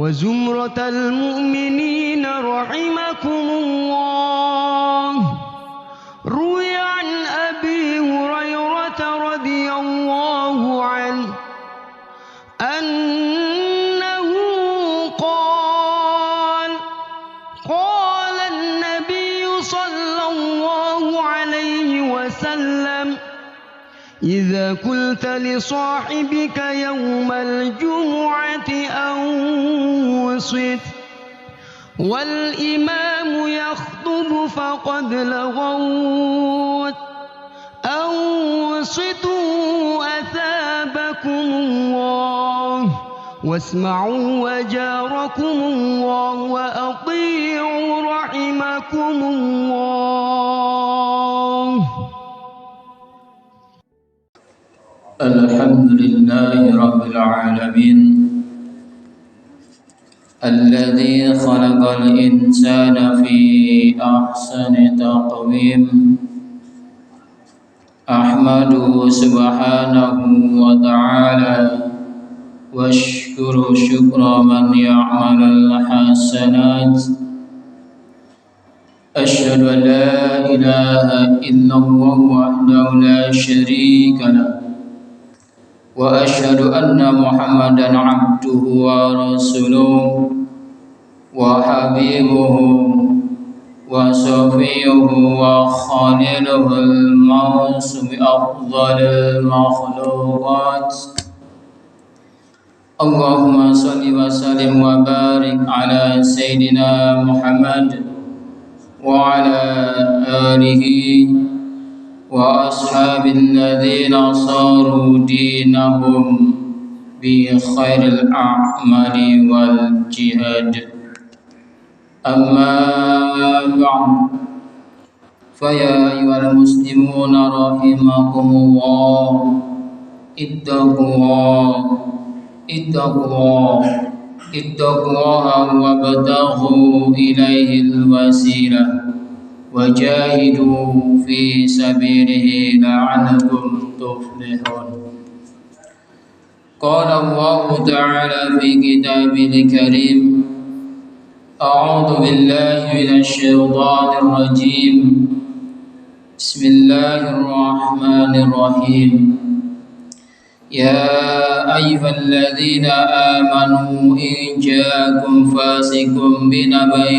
وزمرة المؤمنين رحمكم الله. روي عن أبي هريرة رضي الله عنه أنه قال: قال النبي صلى الله عليه وسلم: إذا قلت لصاحبك يوم الجمعة أنصت والإمام يخطب فقد لغوت، أنصتوا أثابكم الله، واسمعوا وجاركم الله، وأطيعوا رحمكم الله. الحمد لله رب العالمين الذي خلق الإنسان في أحسن تقويم. أحمده سبحانه وتعالى واشكر شكر من يعمل الحسنات. أشهد أن لا إله إلا الله وحده لا شريك له، وأشهد أن محمدا عبده ورسوله وحبيبه وصفيه وخليله الموصوم بأفضل المخلوقات. اللهم صل وسلم وبارك على سيدنا محمد وعلى آله وأصحاب الذين صاروا دينهم بخير الأعمال والجهاد. أما بعد، فيا أيها المسلمون رحمكم الله، اتقوا الله وابتغوا إليه الوسيلة وجاهدوا في سبيله لعلكم تفلحون. قال الله تعالى في كتابه الكريم: أعوذ بالله من الشيطان الرجيم. بسم الله الرحمن الرحيم. يا أيها الذين آمنوا إن جاءكم فاسق بنبأ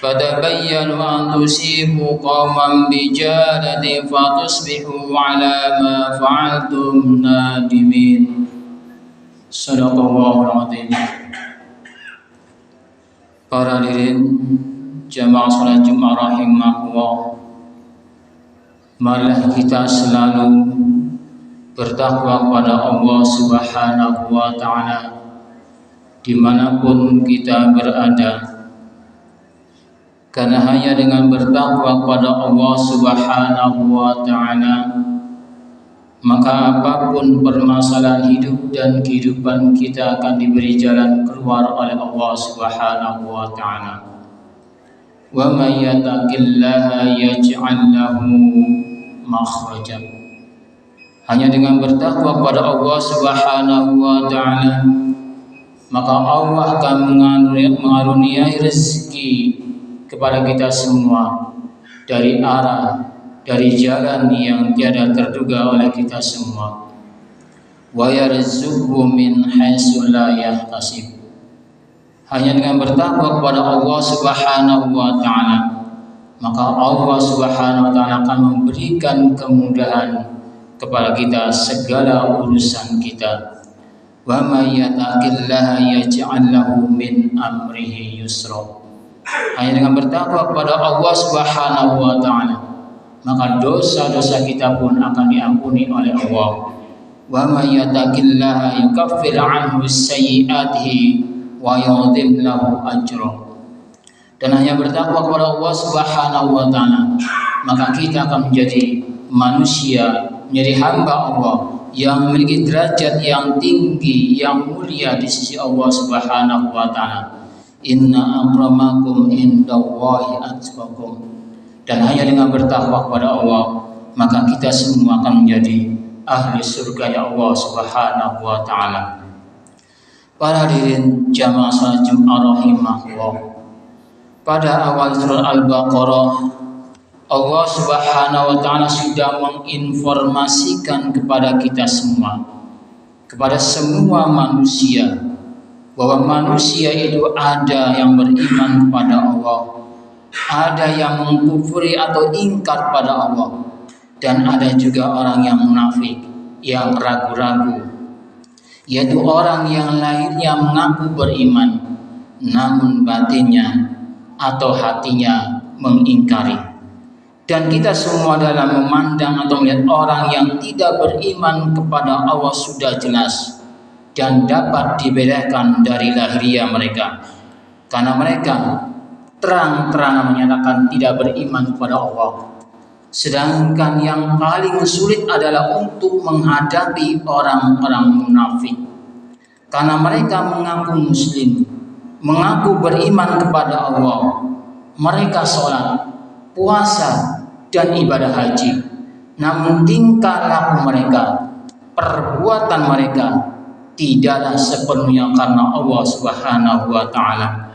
فتبينوا أن تصيبوا قوما بجهالة فتصبحوا على ما فعلتم نادمين. صدق الله العظيم. Para hadirin jamaah salat Jumat rahimahullah, marilah kita selalu bertakwa kepada Allah Subhanahu wa Ta'ala dimanapun kita berada, karena hanya dengan bertakwa kepada Allah Subhanahu wa Ta'ala maka apapun permasalahan hidup dan kehidupan kita akan diberi jalan keluar oleh Allah Subhanahu wa Ta'ala. Wa may yattaqillaha yaj'al lahu makhraja. Hanya dengan bertakwa kepada Allah Subhanahu wa Ta'ala maka Allah akan mengaruniai rezeki kepada kita semua dari jalan yang tiada terduga oleh kita semua. Wa yarzuqhu min haitsu la yahtasib. Hanya dengan bertakwa kepada Allah Subhanahu wa Ta'ala maka Allah Subhanahu wa Ta'ala akan memberikan kemudahan kepada kita segala urusan kita. Wa may yattaqillaha yaj'al lahu min amrihi yusra. Hanya dengan bertakwa kepada Allah Subhanahu wa Ta'ala maka dosa-dosa kita pun akan diampuni oleh Allah. Wa may yattaqillaha yukaffir anhu sayyi'atihi wa yu'dhim lahu ajra. Dan hanya bertakwa kepada Allah Subhanahu wa Ta'ala maka kita akan menjadi manusia, menjadi hamba Allah yang memiliki derajat yang tinggi, yang mulia di sisi Allah Subhanahu wa Ta'ala. Inna akramakum indallahi atqakum. Dan hanya dengan bertakwa kepada Allah maka kita semua akan menjadi ahli surga ya Allah Subhanahu wa Ta'ala. Para hadirin jamaah salat Jumat rahimahullah. Pada awal surah Al-Baqarah, Allah Subhanahu wa taala sudah menginformasikan kepada kita semua, kepada semua manusia, bahwa manusia itu ada yang beriman kepada Allah, ada yang mengkufuri atau ingkar pada Allah, dan ada juga orang yang munafik, yang ragu-ragu, yaitu orang yang lahirnya mengaku beriman namun batinnya atau hatinya mengingkari. Dan kita semua dalam memandang atau melihat orang yang tidak beriman kepada Allah sudah jelas dan dapat dibedakan dari lahiriah mereka, karena mereka terang-terangan menyatakan tidak beriman kepada Allah. Sedangkan yang paling sulit adalah untuk menghadapi orang-orang munafik, karena mereka mengaku muslim, mengaku beriman kepada Allah, mereka sholat, puasa, dan ibadah haji, namun tingkah laku mereka, perbuatan mereka tidaklah sepenuhnya karena Allah Subhanahu wa taala.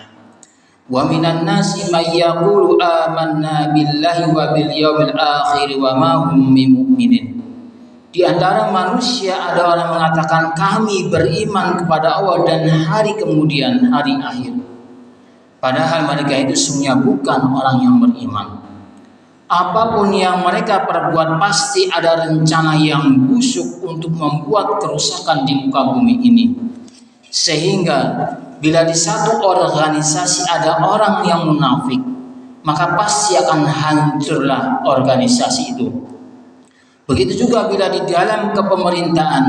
Wa minan nasi may yaqulu amanna billahi wa bil yaumil akhir wa ma hum bimumin. Di antara manusia ada orang mengatakan kami beriman kepada Allah dan hari kemudian, hari akhir. Padahal mereka itu sesungguhnya bukan orang yang beriman. Apapun yang mereka perbuat pasti ada rencana yang busuk untuk membuat kerusakan di muka bumi ini. Sehingga bila di satu organisasi ada orang yang munafik, maka pasti akan hancurlah organisasi itu. Begitu juga bila di dalam kepemerintahan,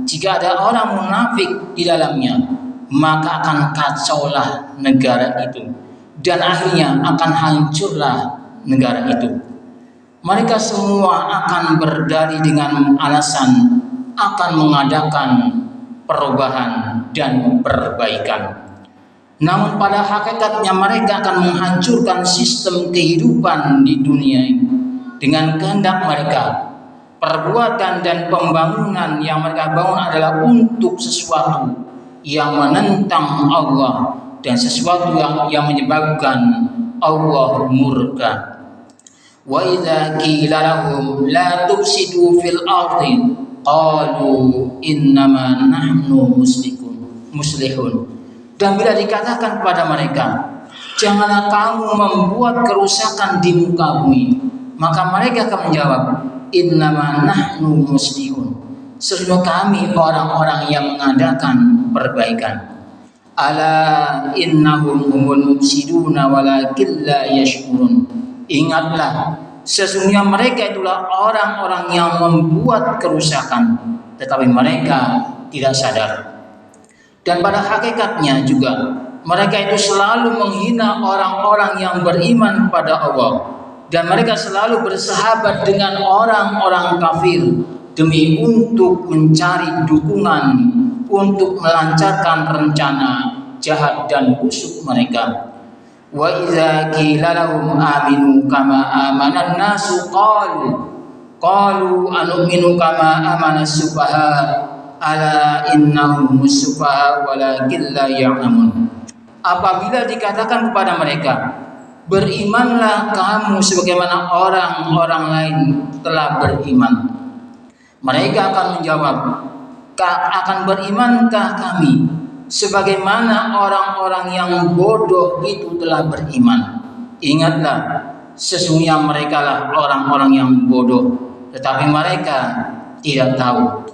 jika ada orang munafik di dalamnya, maka akan kacaulah negara itu, dan akhirnya akan hancurlah negara itu. Mereka semua akan berdalih dengan alasan akan mengadakan perubahan dan perbaikan. Namun pada hakikatnya mereka akan menghancurkan sistem kehidupan di dunia ini dengan kehendak mereka. Perbuatan dan pembangunan yang mereka bangun adalah untuk sesuatu yang menentang Allah dan sesuatu yang menyebabkan Allah murka. Wa idza qila lahum la tufsidu fil ardi qalu innama nahnu muslihun. Dan bila dikatakan kepada mereka, janganlah kamu membuat kerusakan di muka bumi, maka mereka akan menjawab, innama nahnu muslihun, sesungguhnya kami orang-orang yang mengadakan perbaikan. Ala innahum humul mufsiduna walakin la yash'urun. Ingatlah, sesungguhnya mereka itulah orang-orang yang membuat kerusakan, tetapi mereka tidak sadar. Dan pada hakikatnya juga mereka itu selalu menghina orang-orang yang beriman kepada Allah, dan mereka selalu bersahabat dengan orang-orang kafir demi untuk mencari dukungan untuk melancarkan rencana jahat dan busuk mereka. Wa idza qila lahum aminu kama amanan nasu qalu anu'minu kama amana sufaha ala innahum sufaha walakin la ya'lamun. Apabila dikatakan kepada mereka, berimanlah kamu sebagaimana orang-orang lain telah beriman, mereka akan menjawab, akan berimankah kami sebagaimana orang-orang yang bodoh itu telah beriman? Ingatlah, sesungguhnya mereka lah orang-orang yang bodoh, tetapi mereka tidak tahu.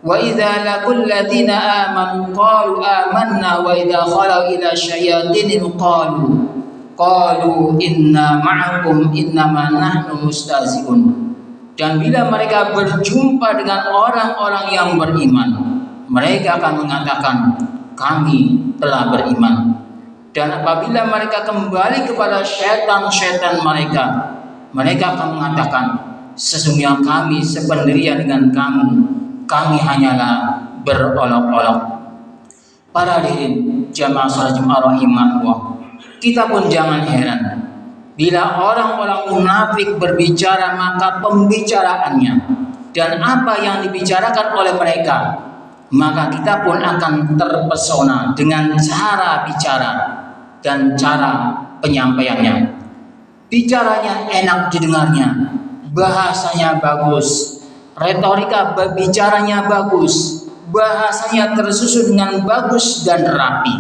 Wa idza laqul ladzina amanu qalu amanna wa idza khalu ila syayatinihim qalu inna ma'akum innama nahnu mustahzi'un. Dan bila mereka berjumpa dengan orang-orang yang beriman, mereka akan mengatakan kami telah beriman. Dan apabila mereka kembali kepada syaitan-syaitan mereka, mereka akan mengatakan sesungguhnya kami sependirian dengan kamu, kami hanyalah berolok-olok. Para hadirin jamaah salat Jumat rahimahullah, kita pun jangan heran bila orang-orang munafik berbicara, maka pembicaraannya dan apa yang dibicarakan oleh mereka maka kita pun akan terpesona dengan cara bicara dan cara penyampaiannya. Bicaranya enak didengarnya, bahasanya bagus, retorika bicaranya bagus, bahasanya tersusun dengan bagus dan rapi,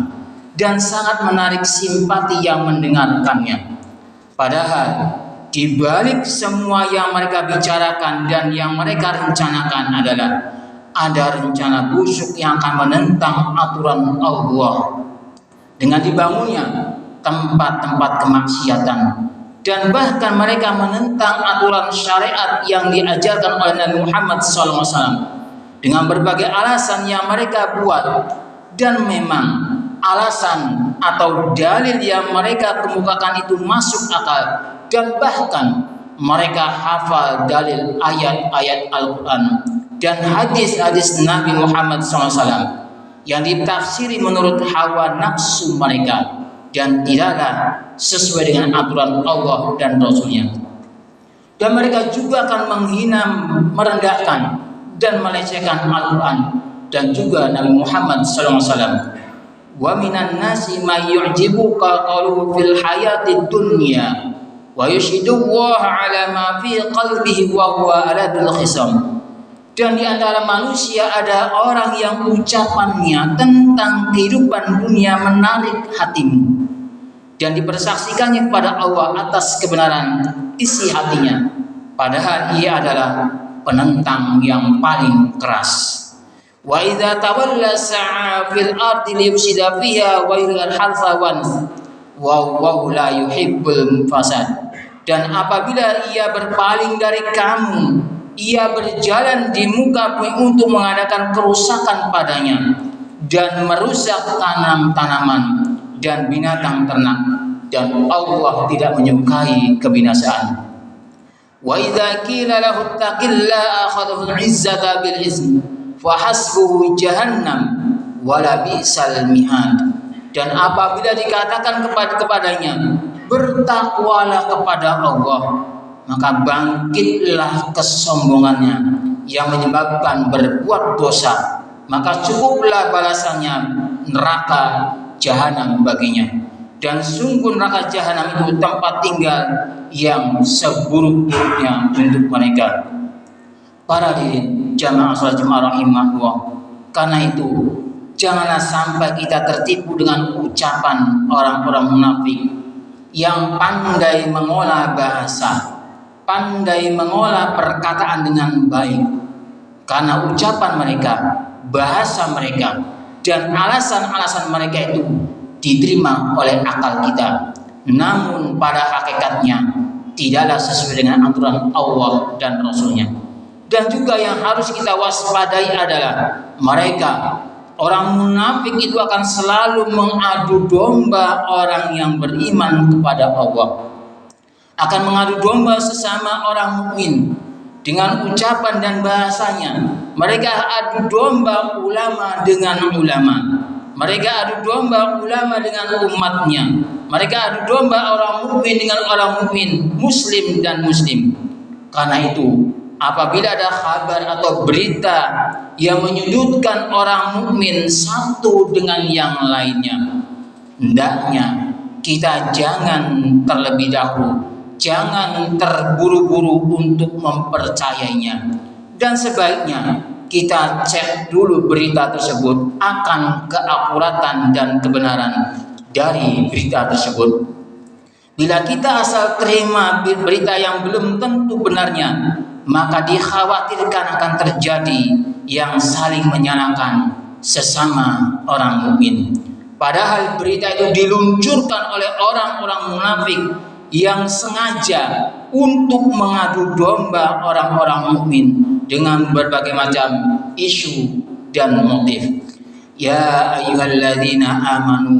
dan sangat menarik simpati yang mendengarkannya. Padahal di balik semua yang mereka bicarakan dan yang mereka rencanakan adalah ada rencana busuk yang akan menentang aturan Allah dengan dibangunnya tempat-tempat kemaksiatan, dan bahkan mereka menentang aturan syariat yang diajarkan oleh Nabi Muhammad SAW dengan berbagai alasan yang mereka buat. Dan memang alasan atau dalil yang mereka kemukakan itu masuk akal, dan bahkan mereka hafal dalil ayat-ayat Al-Quran dan hadis-hadis Nabi Muhammad SAW yang ditafsiri menurut hawa nafsu mereka dan tidaklah sesuai dengan aturan Allah dan Rasulnya. Dan mereka juga akan menghina, merendahkan dan melecehkan Al-Quran dan juga Nabi Muhammad SAW. Wa minan nasi may yu'jibuka qaluhu fil hayatid dunya wa yushidullaha ala ma fi qalbihi wa huwa aladul khisam. Dan di antara manusia ada orang yang ucapannya tentang kehidupan dunia menarik hatimu, dan dipersaksikannya kepada Allah atas kebenaran isi hatinya, padahal ia adalah penentang yang paling keras. Wa idza tawalla sa'a fil ardi liyufsida fiha wa yulqal harfa wa la yuhibbul fasad. Dan apabila ia berpaling dari kamu, ia berjalan di muka bumi untuk mengadakan kerusakan padanya dan merusak tanam-tanaman dan binatang ternak, dan Allah tidak menyukai kebinasaan. Wa idza qila lahu ittaqillaha akhadhahu al-'izzata bil ism fa hasbuhu jahannam wa la bi'sal mihad. Dan apabila dikatakan kepadanya, bertakwalah kepada Allah, maka bangkitlah kesombongannya yang menyebabkan berbuat dosa, maka cukuplah balasannya neraka jahanam baginya. Dan sungguh neraka jahanam itu tempat tinggal yang seburuk-buruknya untuk mereka. Para hadirin jamaah salat Jumat rahimahullah, karena itu janganlah sampai kita tertipu dengan ucapan orang-orang munafik yang pandai mengolah bahasa, pandai mengolah perkataan dengan baik, karena ucapan mereka, bahasa mereka, dan alasan-alasan mereka itu diterima oleh akal kita, namun pada hakikatnya tidaklah sesuai dengan aturan Allah dan Rasulnya. Dan juga yang harus kita waspadai adalah mereka, orang munafik itu akan selalu mengadu domba orang yang beriman kepada Allah, akan mengadu domba sesama orang mukmin dengan ucapan dan bahasanya. Mereka adu domba ulama dengan ulama, mereka adu domba ulama dengan umatnya, mereka adu domba orang mukmin dengan orang mukmin, muslim dan muslim. Karena itu apabila ada kabar atau berita yang menyudutkan orang mukmin satu dengan yang lainnya, hendaknya kita jangan terlebih dahulu, jangan terburu-buru untuk mempercayainya, dan sebaiknya kita cek dulu berita tersebut akan keakuratan dan kebenaran dari berita tersebut. Bila kita asal terima berita yang belum tentu benarnya, maka dikhawatirkan akan terjadi yang saling menyalahkan sesama orang mukmin. Padahal berita itu diluncurkan oleh orang-orang munafik yang sengaja untuk mengadu domba orang-orang mukmin dengan berbagai macam isu dan motif. Ya ayyuhalladzina amanu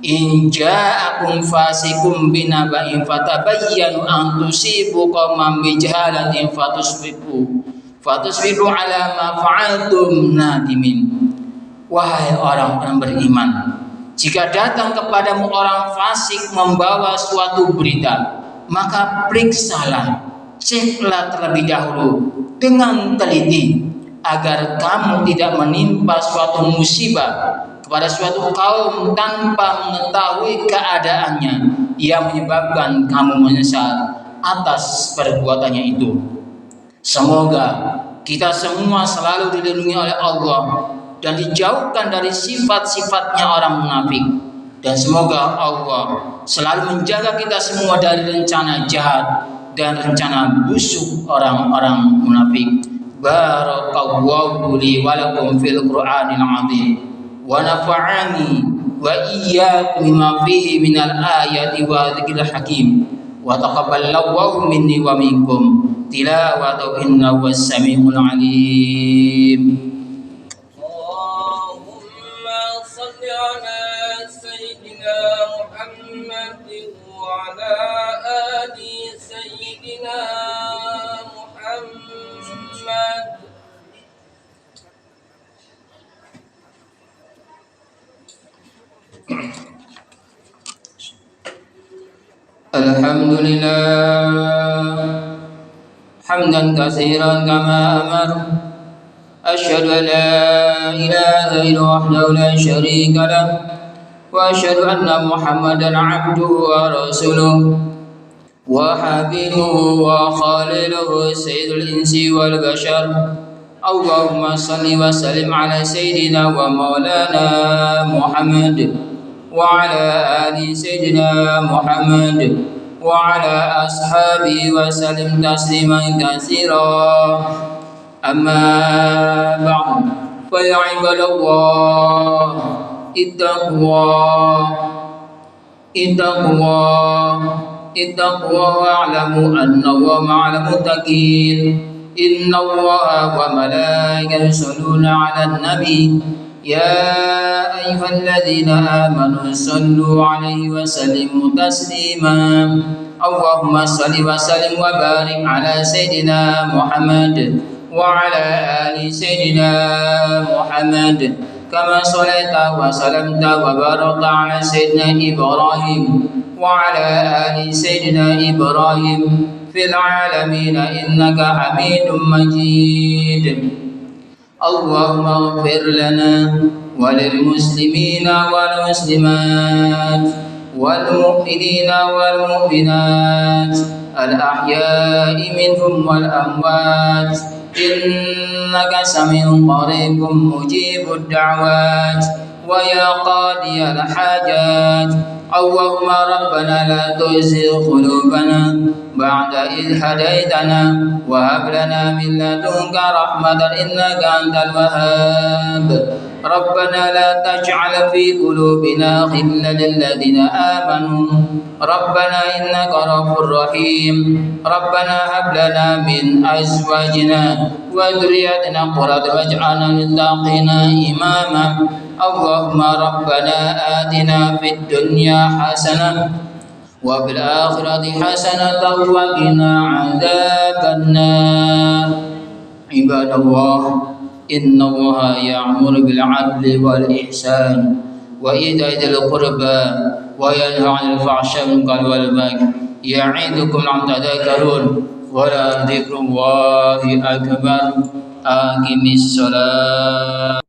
in ja'akum fasikum binaba'in fatabayyanu an tusibu qauman bijahalatin fatusbihu ala ma fa'altum nadimin. Wahai orang-orang beriman, jika datang kepadamu orang fasik membawa suatu berita, maka periksalah, ceklah terlebih dahulu dengan teliti, agar kamu tidak menimpa suatu musibah kepada suatu kaum tanpa mengetahui keadaannya yang menyebabkan kamu menyesal atas perbuatannya itu. Semoga kita semua selalu dilindungi oleh Allah dan dijauhkan dari sifat-sifatnya orang munafik, dan semoga Allah selalu menjaga kita semua dari rencana jahat dan rencana busuk orang-orang munafik. Barakallahu li wa lakum fil Qur'anil 'azim wa nafa'ani wa iyyakum bima fihi minal ayati wa dzikril hakim wa taqabbalallahu minni wa minkum tilawatahu innahu was-sami'ul 'alim. Allahumma shalli ala sayyidina Muhammadin wa ala ali sayyidina Muhammad. Alhamdulillah hamdan katsiran kama amar. Asyhadu an la ilaha illallah wahdahu la syarika lah wa asyhadu anna Muhammadan 'abduhu wa rasuluh wa habibuhu wa khaliluhu sayyidul insi wal bashar. Allahumma salli wa sallim ala sayyidina wa maulana Muhammad wa ala ali sayyidina Muhammad wa ala ashabihi wa sallim tasliman katsira. Amma ba'd, fa ya ibadallah ittaqullah wa'lamu anna Allaha ma'al muttaqin. Inna Allaha wa malaikatahu yusholluna 'alan nabi ya ayyuhalladzina amanu shallu 'alaihi wa sallimu taslima. Allahumma shalli wa sallim wa barik 'ala sayyidina Muhammad wa 'ala ali sayyidina Muhammad kama shallaita wa sallamta wa barakta 'ala sayyidina Ibrahim wa 'ala ali sayyidina Ibrahim fil 'alamin innaka Hamidum Majid. Allahumma ighfir lana wa lil muslimina wal muslimat wal mu'minina wal mu'minat al ahya'i minhum wal amwat innaka sami'un qaribun mujibud da'wat wa ya qadiyal hajat. Allahumma rabbana la tuzigh qulubana ba'da idh hadaytana wa hab lana min ladunka rahmatan innaka antal wahhab. Rabbana la taj'al fi qulubina ghillan lil ladzina amanu rabbana innaka ghafurur rahim. Rabbana hab lana min azwajina wa dhurriyyatina qurrata waj'alna lil muttaqina imama. Allahumma rabbana atina fid dunya hasanah wa fil akhirati hasanatan wa qina adzabannar. Ibadallah, innallaha ya'muru bil 'adli wal ihsan wa ita'i dzil qurba wa yanha 'anil fahsya'i wal munkari wal baghi ya'idukum la'allakum tadhakkarun wa la dzikrullahi akbar. Aqimis shalah.